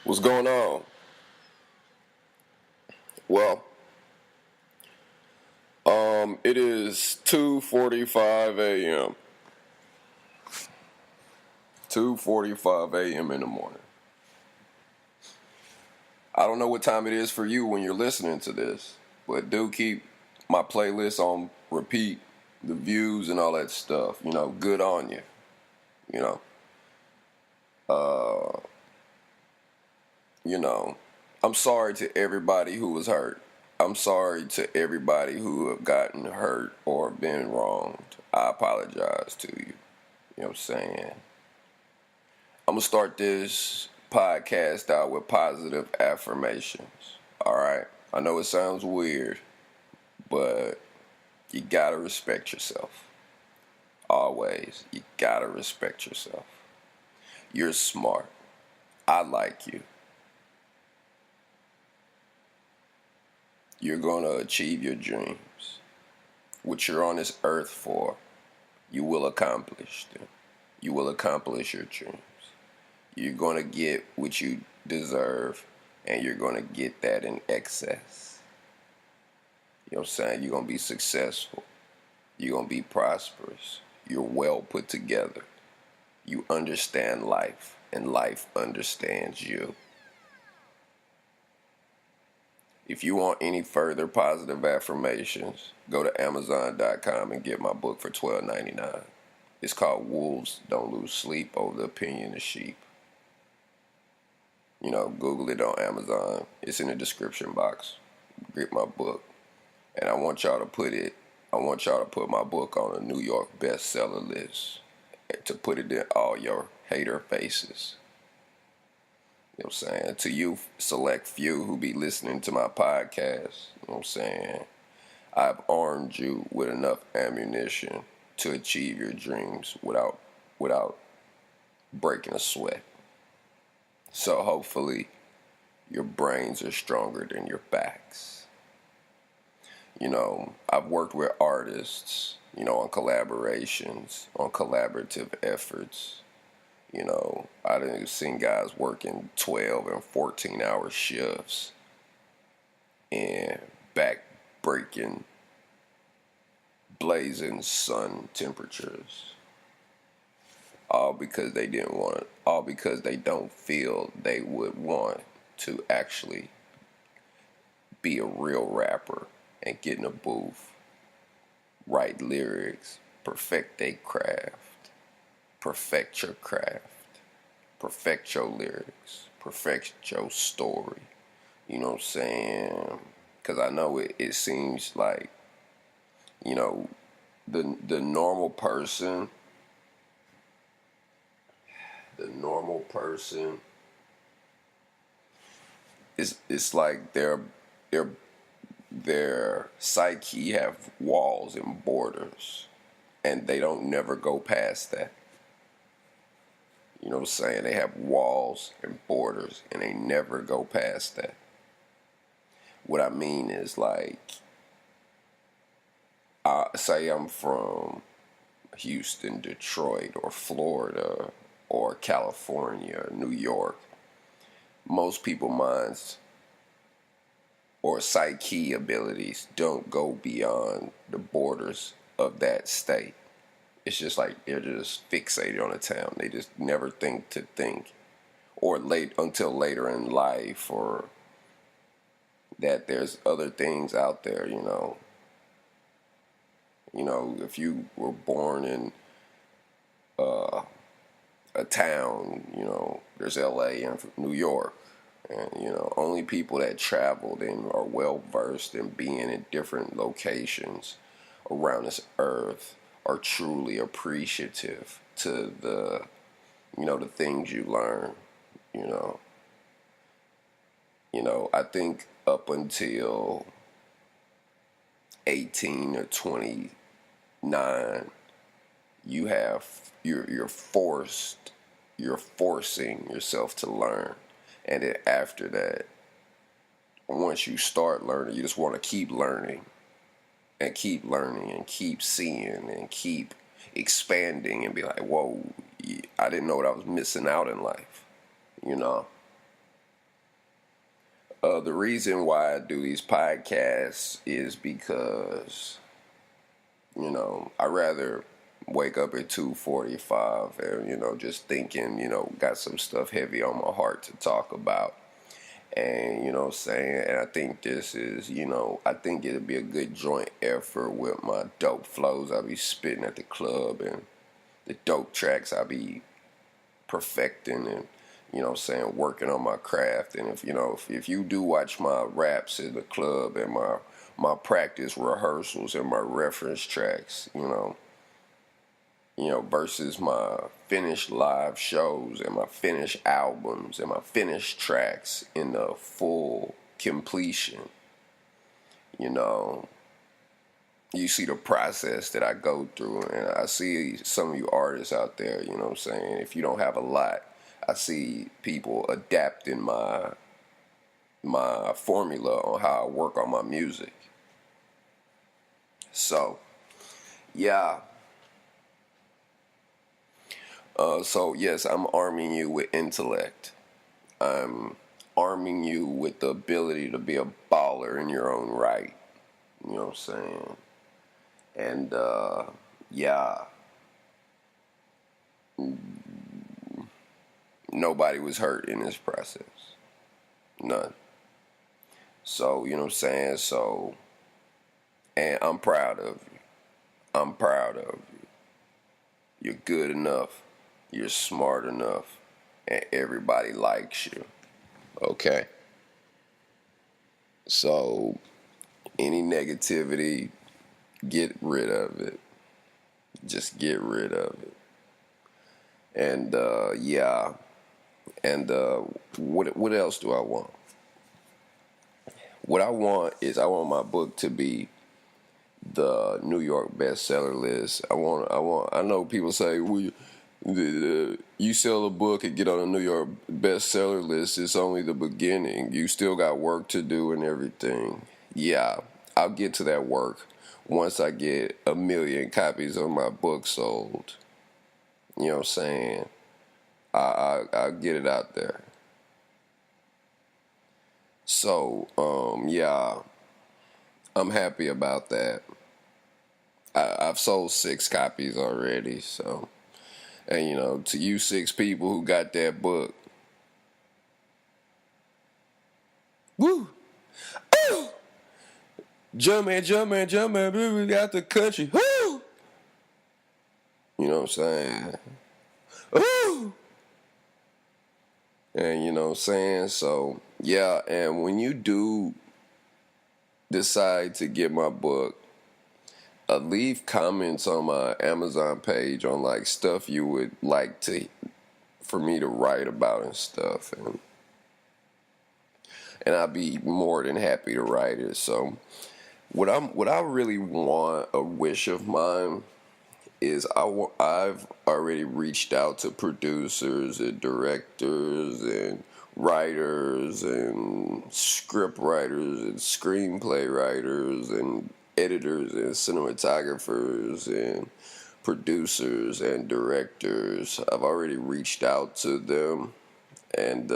What's going on? Well, it is 2:45 a.m. 2:45 a.m. in the morning. I don't know what time it is for you when you're listening to this, but do keep my playlist on repeat, the views and all that stuff. Good on you. You know, uh, you know, I'm sorry to everybody who was hurt. I'm sorry to everybody who have gotten hurt or been wronged. I apologize to you. You know what I'm saying? I'm going to start this podcast out with positive affirmations. All right? I know it sounds weird, but you got to respect yourself. Always. You got to respect yourself. You're smart. I like you. You're going to achieve your dreams. What you're on this earth for, you will accomplish them. You will accomplish your dreams. You're going to get what you deserve, and you're going to get that in excess. You know what I'm saying? You're going to be successful. You're going to be prosperous. You're well put together. You understand life, and life understands you. If you want any further positive affirmations, go to Amazon.com and get my book for $12.99. It's called Wolves Don't Lose Sleep Over the Opinion of Sheep. Google it on Amazon. It's in the description box. Get my book. And I want y'all to put my book on a New York bestseller list. To put it in all your hater faces. You know what I'm saying? To you select few who be listening to my podcast, you know what I'm saying? I've armed you with enough ammunition to achieve your dreams without breaking a sweat. So hopefully your brains are stronger than your backs. I've worked with artists, on collaborations, on collaborative efforts. I've seen guys working 12 and 14-hour shifts and back-breaking, blazing sun temperatures. All because they don't feel they would want to actually be a real rapper and get in a booth, write lyrics, perfect their craft, perfect your craft, perfect your lyrics, perfect your story. You know what I'm saying? Because I know it seems like, the normal person, it's like their psyche have walls and borders, and they don't never go past that. You know what I'm saying? They have walls and borders, and they never go past that. What I mean is, like, say I'm from Houston, Detroit, or Florida, or California, New York. Most people's minds or psyche abilities don't go beyond the borders of that state. It's just like they're just fixated on a town. They just never think, or until later in life, or that there's other things out there. If you were born in a town, there's L.A. and New York. And, only people that traveled and are well versed in being in different locations around this earth are truly appreciative to the things you learn. I think up until 18 or 29, you're forcing yourself to learn. And then after that, once you start learning, you just want to keep learning and keep seeing and keep expanding and be like, whoa, I didn't know what I was missing out in life, The reason why I do these podcasts is because, I rather wake up at 2:45 and, just thinking, got some stuff heavy on my heart to talk about. And, what I'm saying? And I think this is, I think it'll be a good joint effort with my dope flows I'll be spitting at the club and the dope tracks I'll be perfecting and, working on my craft. And if you do watch my raps in the club and my practice rehearsals and my reference tracks, versus my finished live shows and my finished albums and my finished tracks in the full completion, you see the process that I go through. And I see some of you artists out there, if you don't have a lot, I see people adapting my formula on how I work on my music. So, yeah. So yes, I'm arming you with intellect. I'm arming you with the ability to be a baller in your own right. You know what I'm saying? And, yeah. Nobody was hurt in this process. None. So, you know what I'm saying? So, and I'm proud of you. I'm proud of you. You're good enough. You're smart enough. And everybody likes you. Okay? So, any negativity, get rid of it. Just get rid of it. And, yeah. And what else do I want? What I want is I want my book to be the New York bestseller list. I know people say, well, you sell a book and get on a New York bestseller list, it's only the beginning. You still got work to do and everything. Yeah, I'll get to that work once I get 1 million copies of my book sold. You know what I'm saying? I'll get it out there. So, yeah, I'm happy about that. I've sold 6 copies already, so. And, to you 6 people who got that book, woo! Oh! Jumpman, we got the country, woo! You know what I'm saying? Woo! And you know what I'm saying? So, yeah, and when you do decide to get my book, leave comments on my Amazon page on like stuff you would like for me to write about and stuff, and I'd be more than happy to write it. So what I really want, a wish of mine, is I've already reached out to producers and directors and writers and script writers and screenplay writers and editors and cinematographers and producers and directors. I've already reached out to them, and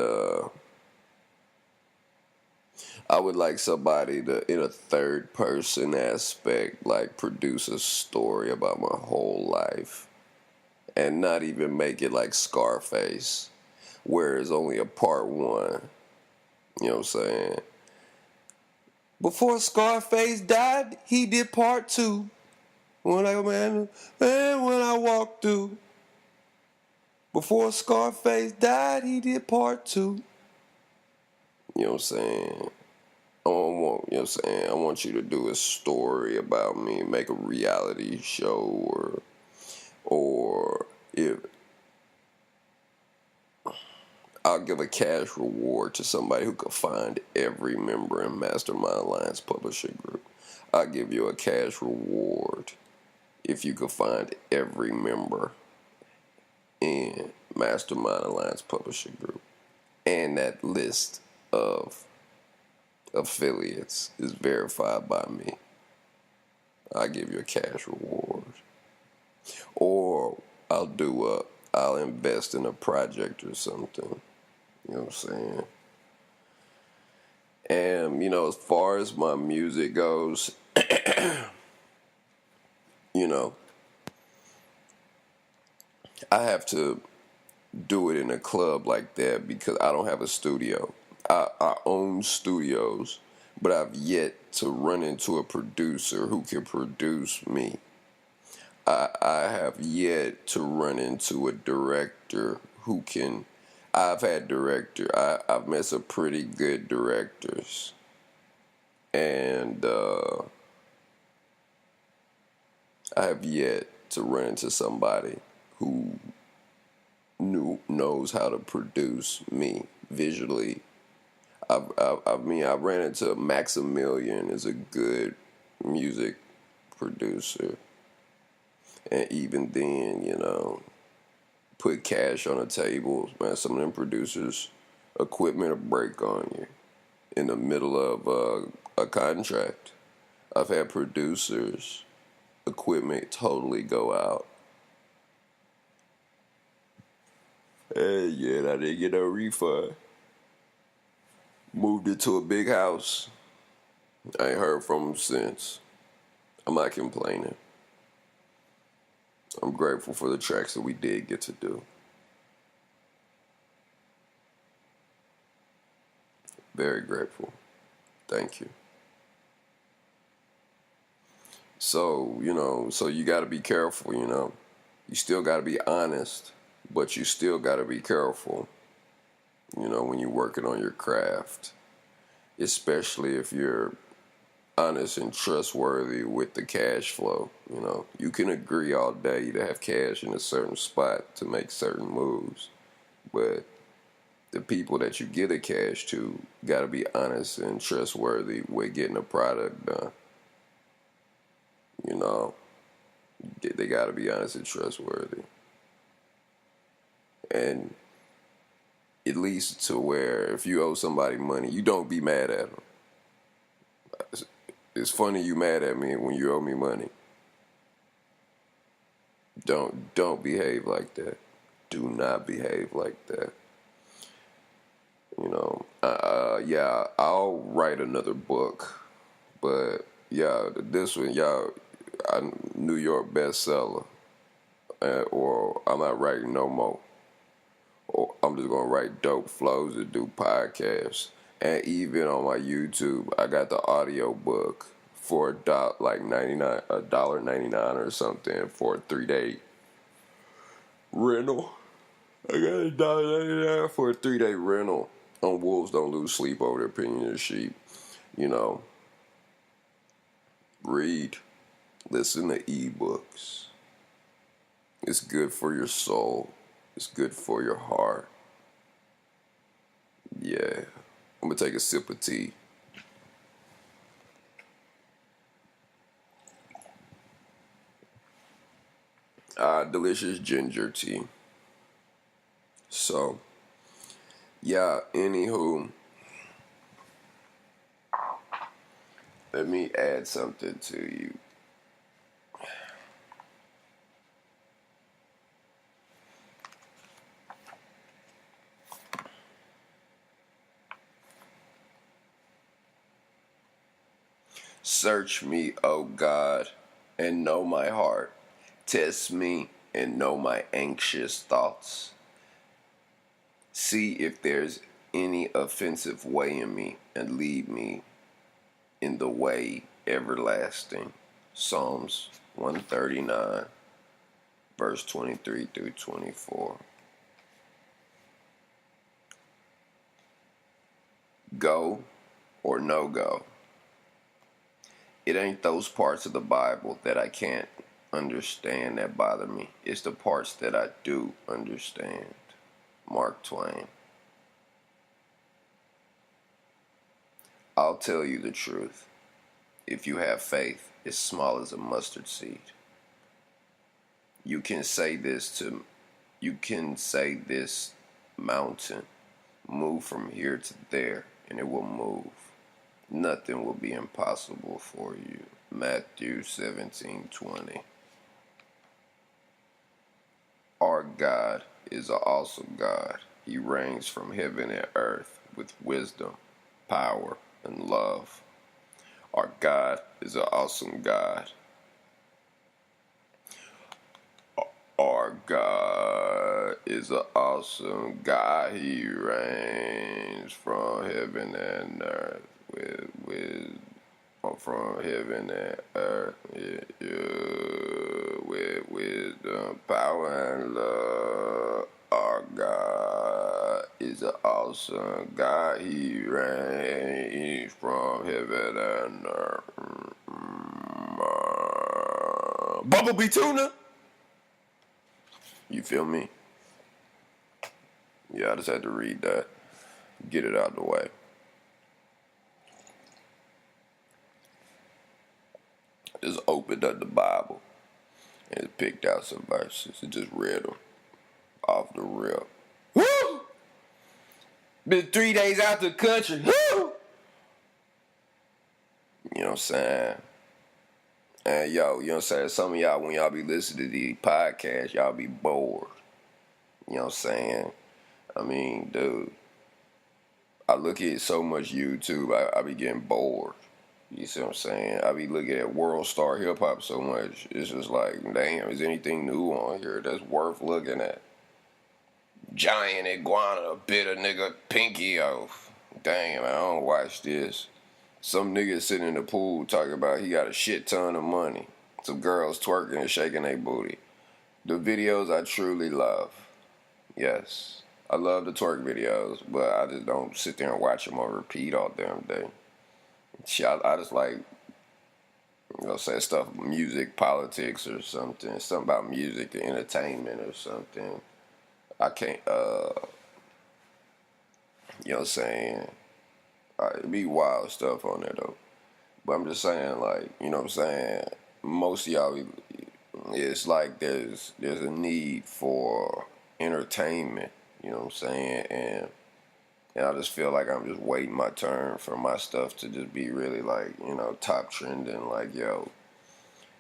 I would like somebody to, in a third person aspect, like produce a story about my whole life and not even make it like Scarface, where it's only a part 1. You know what I'm saying? Before Scarface died, he did part 2. When I walked through. Before Scarface died, he did part 2. You know what I'm saying? You know what I'm saying? I want you to do a story about me, make a reality show, or if I'll give a cash reward to somebody who could find every member in Mastermind Alliance Publishing Group. I'll give you a cash reward if you could find every member in Mastermind Alliance Publishing Group. And that list of affiliates is verified by me. I'll give you a cash reward. Or I'll invest in a project or something. You know what I'm saying? And, as far as my music goes, you know, I have to do it in a club like that because I don't have a studio. I own studios, but I've yet to run into a producer who can produce me. I have yet to run into a director who can. I've had I've met some pretty good directors, and I have yet to run into somebody who knows how to produce me visually. I ran into Maximilian is a good music producer, and even then, put cash on the table. Man, some of them producers, equipment will break on you in the middle of a contract. I've had producers, equipment totally go out. And yeah, I didn't get no refund. Moved into a big house. I ain't heard from him since. I'm not complaining. I'm grateful for the tracks that we did get to do. Very grateful. Thank you. So, so you got to be careful, You still got to be honest, but you still got to be careful, when you're working on your craft. Especially if you're honest and trustworthy with the cash flow. You can agree all day to have cash in a certain spot to make certain moves, but the people that you give the cash to got to be honest and trustworthy with getting a product done. They got to be honest and trustworthy, and it leads to where if you owe somebody money, you don't be mad at them. It's funny you mad at me when you owe me money. Don't behave like that. Do not behave like that. Yeah, I'll write another book, but yeah, this one, New York bestseller, or I'm not writing no more. Or I'm just gonna write dope flows and do podcasts. And even on my YouTube, I got the audio book for $1.99 or something for a 3-day rental. I got $1.99 for a 3-day rental on Wolves Don't Lose Sleep Over the Opinion of Sheep. Read, listen to ebooks. It's good for your soul. It's good for your heart. Yeah. I'm going to take a sip of tea. Delicious ginger tea. So, yeah, anywho, let me add something to you. Search me, O God, and know my heart. Test me and know my anxious thoughts. See if there's any offensive way in me, and lead me in the way everlasting. Psalms 139, verse 23 through 24. Go or no go. It ain't those parts of the Bible that I can't understand that bother me. It's the parts that I do understand. Mark Twain. I'll tell you the truth. If you have faith as small as a mustard seed, you can say this mountain, move from here to there, and it will move. Nothing will be impossible for you. Matthew 17:20. Our God is an awesome God. He reigns from heaven and earth with wisdom, power, and love. Our God is an awesome God. Our God is an awesome God. He reigns from heaven and earth from heaven and earth, with wisdom, power, and love. Our God is an awesome God. He reigns from heaven and earth. Bumblebee tuna. You feel me? Yeah, I just had to read that. Get it out of the way. Just opened up the Bible and just picked out some verses and just read them off the rip. Woo! Been 3 days out the country. Woo! You know what I'm saying? And yo, you know what I'm saying? Some of y'all, when y'all be listening to these podcasts, y'all be bored. You know what I'm saying? I mean, dude, I look at so much YouTube, I be getting bored. You see what I'm saying? I be looking at World Star Hip Hop so much. It's just like, damn, is anything new on here that's worth looking at? Giant iguana bit a nigga pinky off. Damn, I don't watch this. Some nigga sitting in the pool talking about he got a shit ton of money. Some girls twerking and shaking their booty. The videos I truly love. Yes, I love the twerk videos, but I just don't sit there and watch them on repeat all damn day. Shit, I just like, you know, say stuff, music, politics, or something. Something about music or entertainment or something. I can't, you know what I'm saying? It be wild stuff on there, though. But I'm just saying, like, you know what I'm saying? Most of y'all, it's like there's a need for entertainment, you know what I'm saying? And I just feel like I'm just waiting my turn for my stuff to just be really, like, you know, top trending. Like, yo,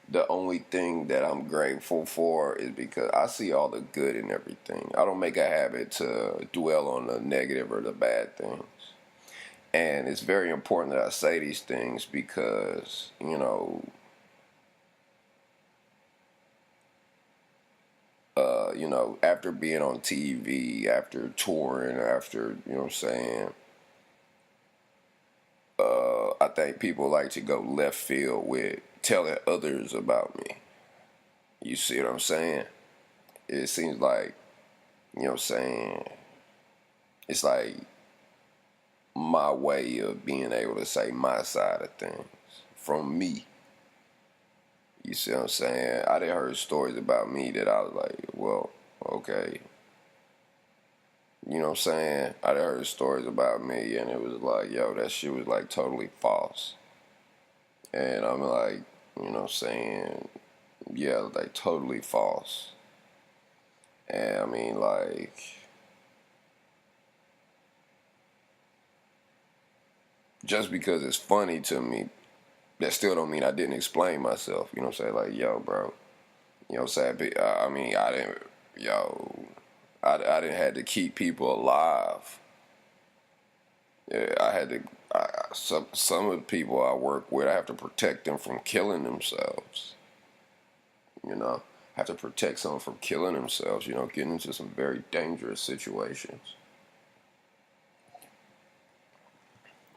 the only thing that I'm grateful for is because I see all the good in everything. I don't make a habit to dwell on the negative or the bad things. And it's very important that I say these things because, you know, after being on TV, after touring, after, you know what I'm saying, I think people like to go left field with telling others about me. You see what I'm saying? It seems like, you know what I'm saying, it's like my way of being able to say my side of things from me. You see what I'm saying? I done heard stories about me that I was like, well, okay. You know what I'm saying? I done heard stories about me and it was like, yo, that shit was like totally false. And I'm like, you know what I'm saying? Yeah, like totally false. And I mean, like, just because it's funny to me, that still don't mean I didn't explain myself. You know what I'm saying? Like, yo, bro. You know what I'm saying? I mean, I didn't, yo, I didn't have to keep people alive. Yeah, I had to, some of the people I work with, I have to protect them from killing themselves. You know, I have to protect someone from killing themselves, you know, getting into some very dangerous situations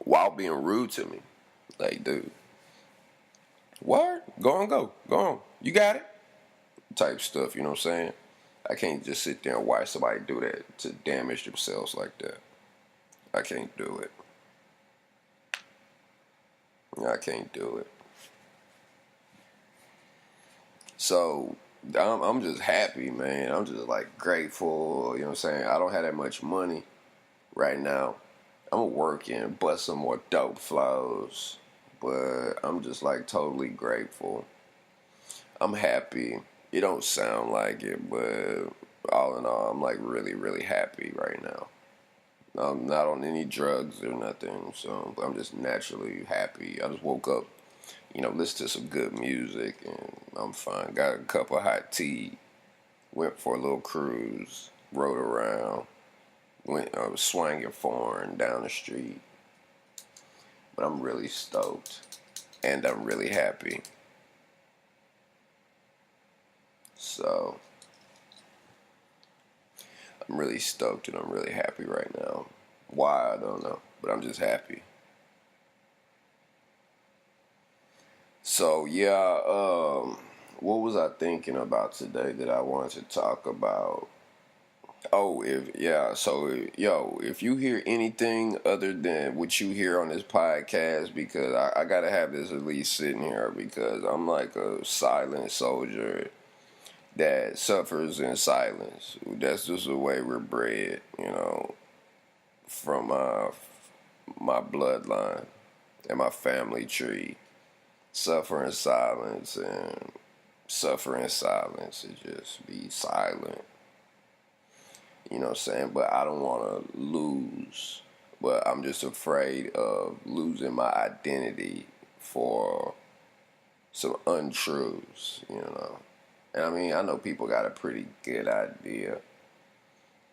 while being rude to me. Like, dude, what? Go on. You got it? Type stuff, you know what I'm saying? I can't just sit there and watch somebody do that to damage themselves like that. I can't do it. I can't do it. So I'm just happy, man. I'm just like grateful. You know what I'm saying? I don't have that much money right now. I'm working, bust some more dope flows, but I'm just like totally grateful. I'm happy. It don't sound like it, but all in all, I'm like really, really happy right now. I'm not on any drugs or nothing, so I'm just naturally happy. I just woke up, you know, listened to some good music, and I'm fine. Got a cup of hot tea, went for a little cruise, rode around, went swinging foreign down the street, but I'm really stoked and I'm really happy. So I'm really stoked and I'm really happy right now. Why, I don't know, but I'm just happy. So yeah, what was I thinking about today that I wanted to talk about? Oh, if you hear anything other than what you hear on this podcast, because I gotta have this at least sitting here because I'm like a silent soldier that suffers in silence. That's just the way we're bred, from my bloodline and my family tree. Suffer in silence and suffer in silence and just be silent. You know what I'm saying? But I don't want to lose. But I'm just afraid of losing my identity for some untruths. And I mean, I know people got a pretty good idea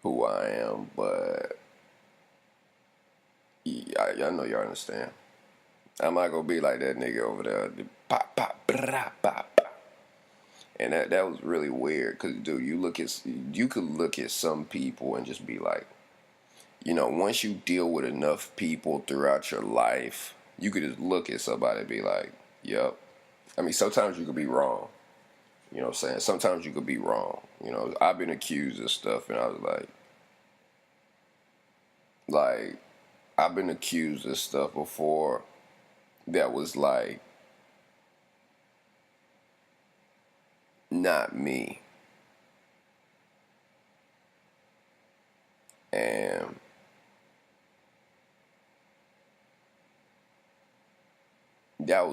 who I am, but I know y'all understand. I'm not gonna be like that nigga over there. Pop, pop, brah, pop, pop. And that was really weird, cause dude, you could look at some people and just be like, once you deal with enough people throughout your life, you could just look at somebody and be like, yep. I mean, sometimes you could be wrong. You know what I'm saying? Sometimes you could be wrong. I've been accused of stuff, and I was like, I've been accused of stuff before that was like, not me. And that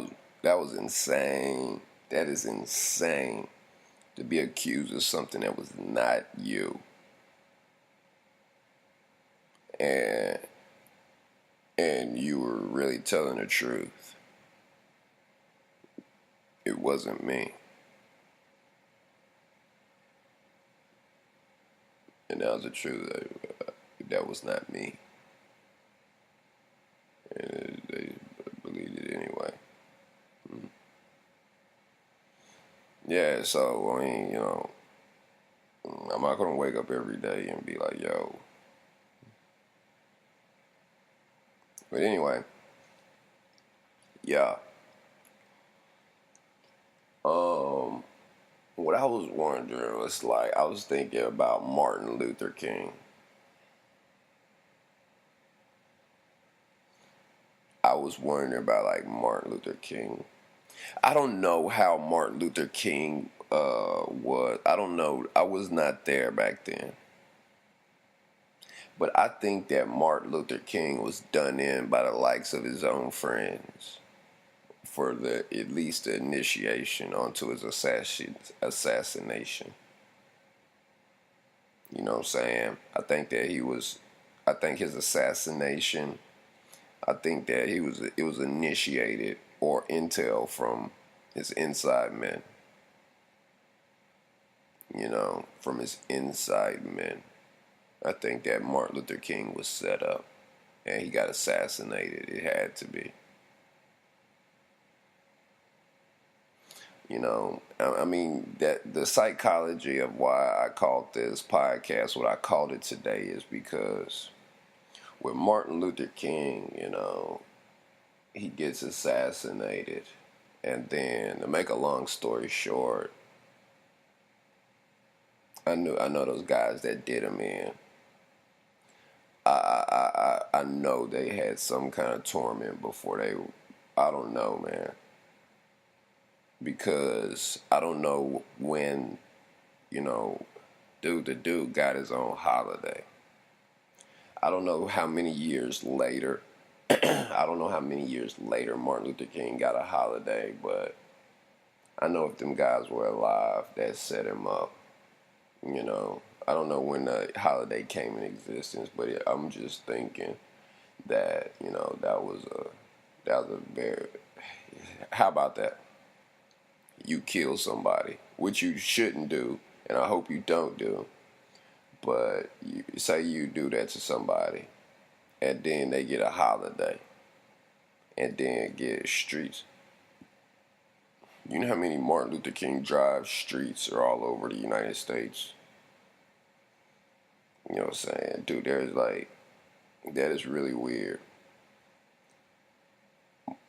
was insane. That is insane to be accused of something that was not you. And you were really telling the truth. It wasn't me. And that was the truth. That was not me. And they believed it anyway. Yeah, so, I mean, I'm not going to wake up every day and be like, yo. But anyway, yeah. What I was wondering was like, I was thinking about Martin Luther King. I was wondering about like Martin Luther King. I don't know how Martin Luther King was. I don't know. I was not there back then. But I think that Martin Luther King was done in by the likes of his own friends for at least the initiation onto his assassination. You know what I'm saying? I think his assassination, I think that it was initiated or intel from his inside men. From his inside men. I think that Martin Luther King was set up and he got assassinated. It had to be. I mean, that the psychology of why I called this podcast what I called it today is because with Martin Luther King, he gets assassinated. And then, to make a long story short, I know those guys that did him in. I know they had some kind of torment before I don't know, man. Because I don't know when, the dude got his own holiday. I don't know how many years later, I don't know how many years later Martin Luther King got a holiday, but I know if them guys were alive, that set him up. I don't know when the holiday came in existence, but I'm just thinking that, that was a very, how about that? You kill somebody, which you shouldn't do, and I hope you don't do, but say you do that to somebody, and then they get a holiday, and then get streets. You know how many Martin Luther King Drive streets are all over the United States? You know what I'm saying? Dude, that is really weird.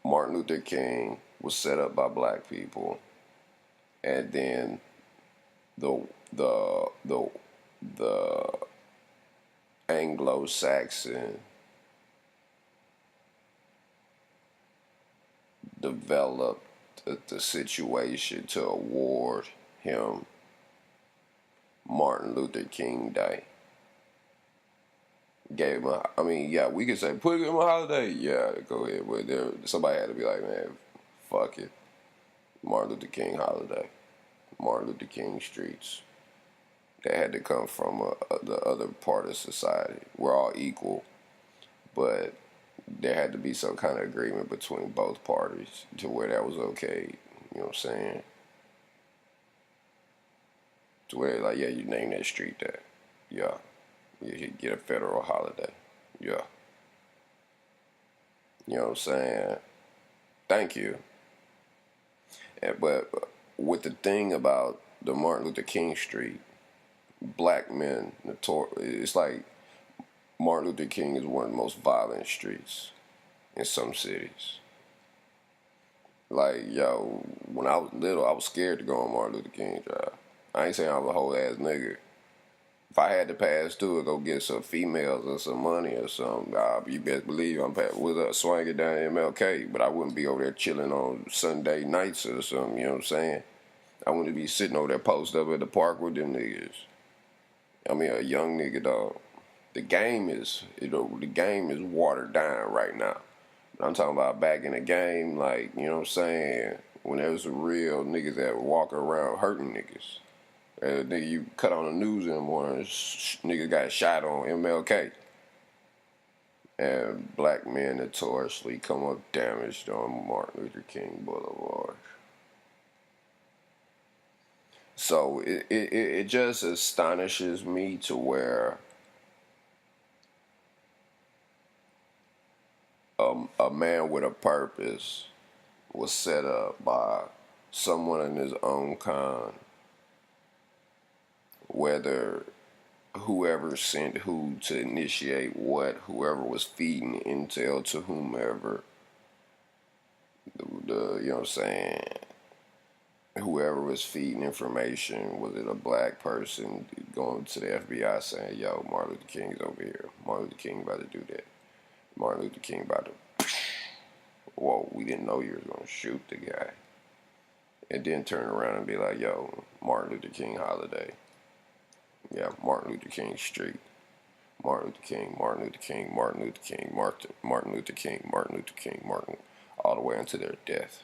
Martin Luther King was set up by black people, and then the the the Anglo-Saxon developed the situation to award him Martin Luther King Day. Gave him we could say put him a holiday. Yeah, go ahead. But somebody had to be like, man, fuck it. Martin Luther King holiday. Martin Luther King streets. That had to come from the other part of society. We're all equal, but there had to be some kind of agreement between both parties to where that was okay. You know what I'm saying? To where like, yeah, you name that street that. Yeah. You could get a federal holiday. Yeah. You know what I'm saying? Thank you. But with the thing about the Martin Luther King Street, black men, it's like Martin Luther King is one of the most violent streets in some cities. Like, yo, when I was little, I was scared to go on Martin Luther King Drive. I ain't saying I was a whole ass nigga. If I had to pass through it, go get some females or some money or something, you best believe I'm swinging down MLK. But I wouldn't be over there chilling on Sunday nights or something. You know what I'm saying? I wouldn't be sitting over there posted up at the park with them niggas. I mean, a young nigga, dog. The game is watered down right now. I'm talking about back in the game, like, you know what I'm saying? When there was some real niggas that were walking around hurting niggas. Nigga, you cut on the news in the morning, nigga got shot on MLK. And black men notoriously come up damaged on Martin Luther King Boulevard. So it just astonishes me to where a man with a purpose was set up by someone in his own kind, whether whoever sent who to initiate what, whoever was feeding intel to whomever, you know what I'm saying, whoever was feeding information, was it a black person going to the FBI saying, yo, Martin Luther King is over here, Martin Luther King about to do that, Martin Luther King about to, whoa, we didn't know you were going to shoot the guy, and then turn around and be like, yo, Martin Luther King holiday. Yeah, Martin Luther King Street. Martin Luther King, Martin Luther King, Martin Luther King, Martin Luther King, Martin Luther King, Martin, all the way into their death.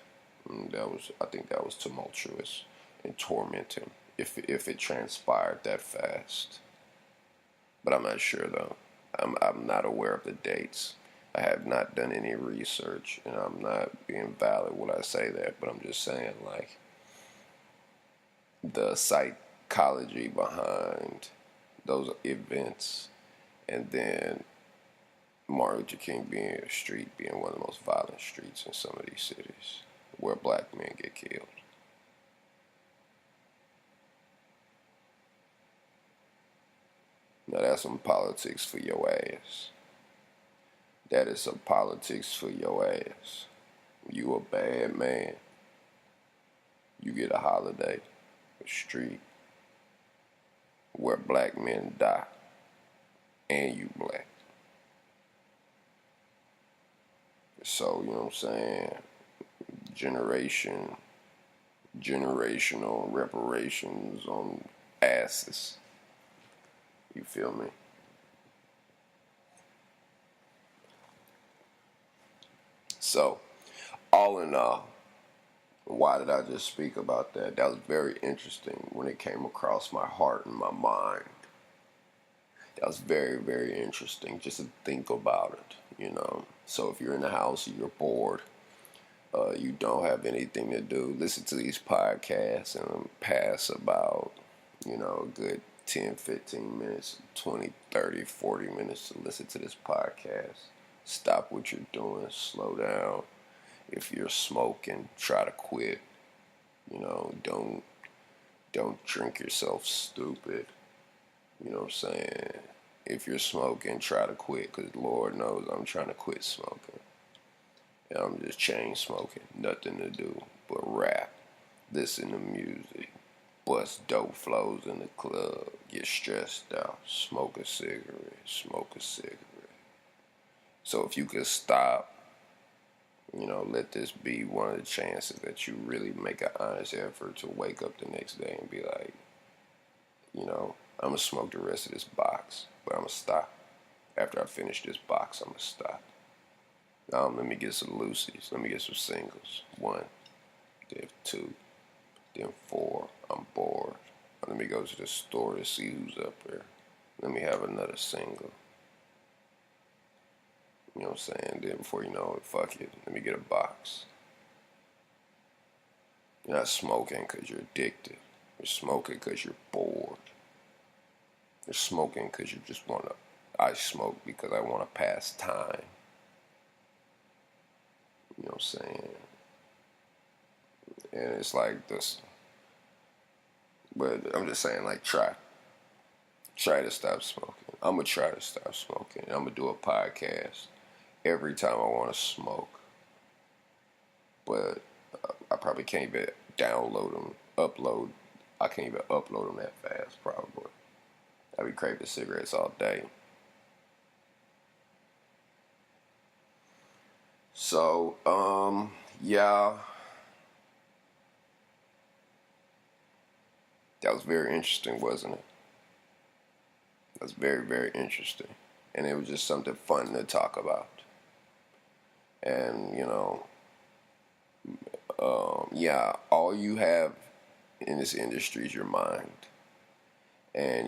And I think that was tumultuous and tormenting if it transpired that fast. But I'm not sure though. I'm not aware of the dates. I have not done any research, and I'm not being valid when I say that. But I'm just saying, like, the psychology behind those events, and then Martin Luther King being one of the most violent streets in some of these cities where black men get killed. Now that's some politics for your ass. That is some politics for your ass. You a bad man. You get a holiday, a street, where black men die, and you black. So, you know what I'm saying? Generational reparations on asses. You feel me? So, all in all, why did I just speak about that? That was very interesting when it came across my heart and my mind. That was very, very interesting just to think about it, you know. So if you're in the house, you're bored, you don't have anything to do, listen to these podcasts and pass about, you know, a good 10, 15 minutes, 20, 30, 40 minutes to listen to this podcast. Stop what you're doing, slow down, If you're smoking, try to quit. Don't drink yourself stupid. You know what I'm saying? If you're smoking, try to quit, because Lord knows I'm trying to quit smoking. And I'm just chain smoking. Nothing to do but rap, listen to music, bust dope flows in the club, get stressed out, smoke a cigarette, smoke a cigarette. So if you could stop, let this be one of the chances that you really make an honest effort to wake up the next day and be like, I'm going to smoke the rest of this box, but I'm going to stop. After I finish this box, I'm going to stop. Let me get some loosies. Let me get some singles. 1, then 2, then 4. I'm bored. Let me go to the store to see who's up there. Let me have another single. You know what I'm saying? Then before you know it, fuck it. Let me get a box. You're not smoking because you're addicted. You're smoking because you're bored. You're smoking because you just want to. I smoke because I want to pass time. You know what I'm saying? And it's like this. But I'm just saying, like, try to stop smoking. I'm going to try to stop smoking. I'm going to do a podcast every time I want to smoke. But I probably can't even upload. I can't even upload them that fast, probably. I be craving cigarettes all day. So, yeah. That was very interesting, wasn't it? That was very, very interesting. And it was just something fun to talk about. And, yeah, all you have in this industry is your mind. And,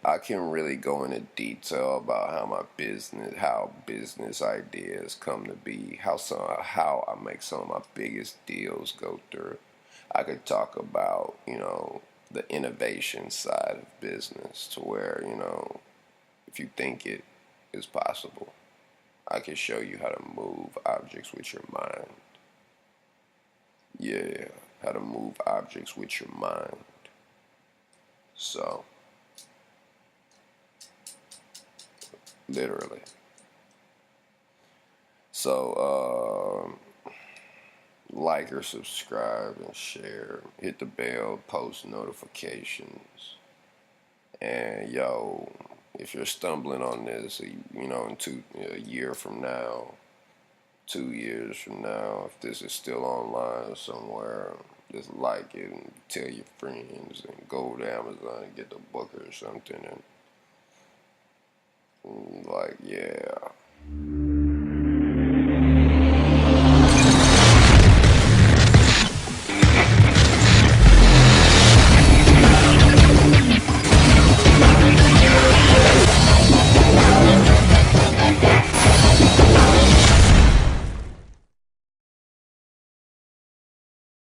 I can really go into detail about how business ideas come to be, how I make some of my biggest deals go through. I could talk about, the innovation side of business to where, if you think it is possible, I can show you how to move objects with your mind. Yeah, how to move objects with your mind. So, literally. So, like or subscribe and share. Hit the bell, post notifications. And yo, if you're stumbling on this, a year from now, 2 years from now, if this is still online somewhere, just like it and tell your friends and go over to Amazon and get the book or something and like, yeah.